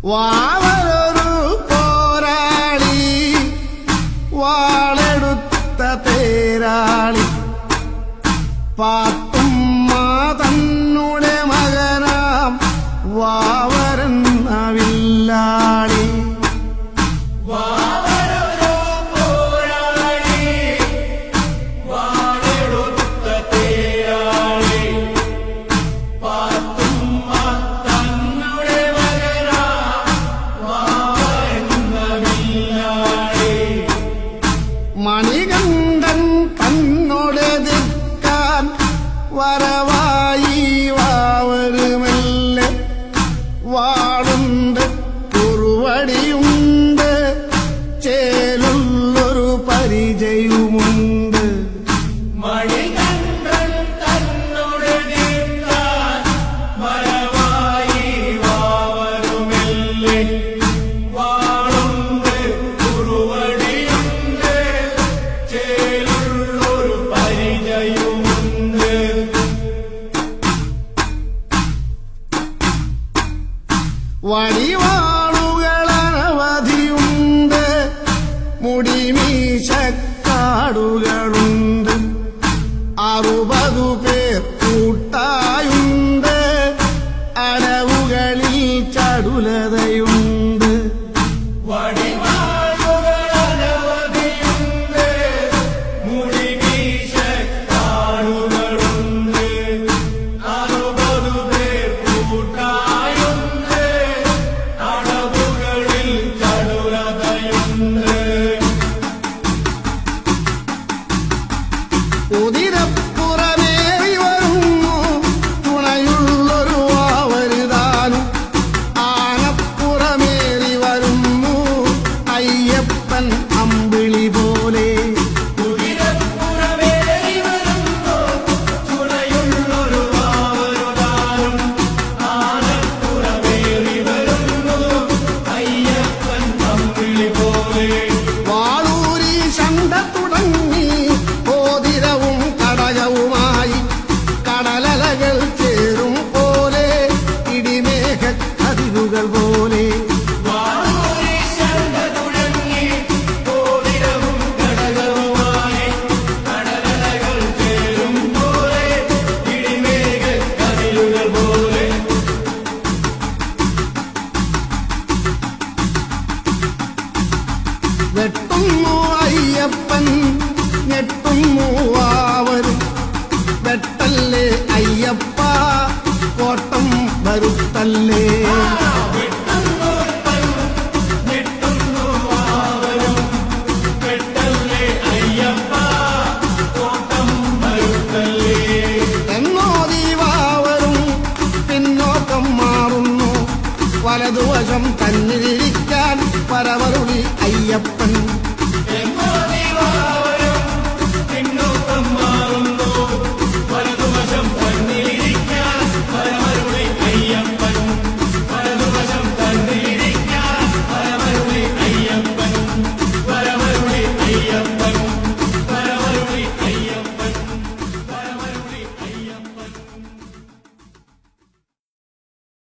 വാവരൊരു പോരാളി വാളെടുത്ത തേരാളി പാത്തുമ്മ തന്നുടെ മകനാം വാവരെന്ന വില്ലാളി. മണികണ്ഠൻ തന്നോടെതിർക്കാൻ വരവായി വാവരുമല്ലേ. വാളുണ്ട് കുറുവടിയുണ്ട് ചേലുള്ളൊരു പരിചയവുമുണ്ട്. മണികണ്ഠൻ തന്നോടെതിർക്കാൻ വരവായി വാവരുമല്ലേ. വാളുണ്ട് കുറുവടിയുണ്ട് ചേലുള്ളൊരു പരിചയവുമുണ്ട്. വടിവാളുകളനവധിയുണ്ട് മുടിമീശക്കാടുകളുണ്ട് 60 പേർ കൂട്ടായുണ്ട് അടവുകളിൽ ചടുലതയുണ്ട്. വടിവാളുകളനവധിയുണ്ട് മുടിമീശക്കാടുകളുണ്ട് 60 പേർ കൂട്ടായുണ്ട് അടവുകളിൽ ചടുലതയുണ്ട്. കുതിരപ്പുറമേറി വരുന്നു തുണയുള്ളൊരു വാവരുതാനും. ആനപ്പുറമേറി വരുന്നു അയ്യപ്പൻ അമ്പിളി പോലെ. കുതിരപ്പുറമേറി വരുന്നു തുണയുള്ളൊരു വാവരുതാനും. ആനപ്പുറമേറി വരുന്നു അയ്യപ്പൻ അമ്പിളി പോലെ. വാളൂരി ശണ്ട തുടങ്ങി ഓതിരവും കടകവുമായി കടലലകൾ ചേരും പോലെ ഇടിമേഘക്കതിരുകൾ പോലെ. വാളൂരി ശണ്ട തുടങ്ങി ഓതിരവും കടകവുമായി കടലലകൾ ചേരും പോലെ ഇടിമേഘക്കതിരുകൾ പോലെ. വെട്ടുന്നു അയ്യപ്പൻ ഞെട്ടുന്നു വാവരും. വെട്ടല്ലേ അയ്യപ്പ കോട്ടം വരുത്തല്ലേ. ഞെട്ടുന്നു വാവരും പെട്ടല്ലേ അയ്യപ്പ കോട്ടം വരുത്തല്ലേ. എന്നോതി വാവരും പിന്നോക്കം മാറുന്നു. വലതുവശം തന്നിലിരിക്കാൻ പരവരുളി അയ്യപ്പൻ. എന്നോതി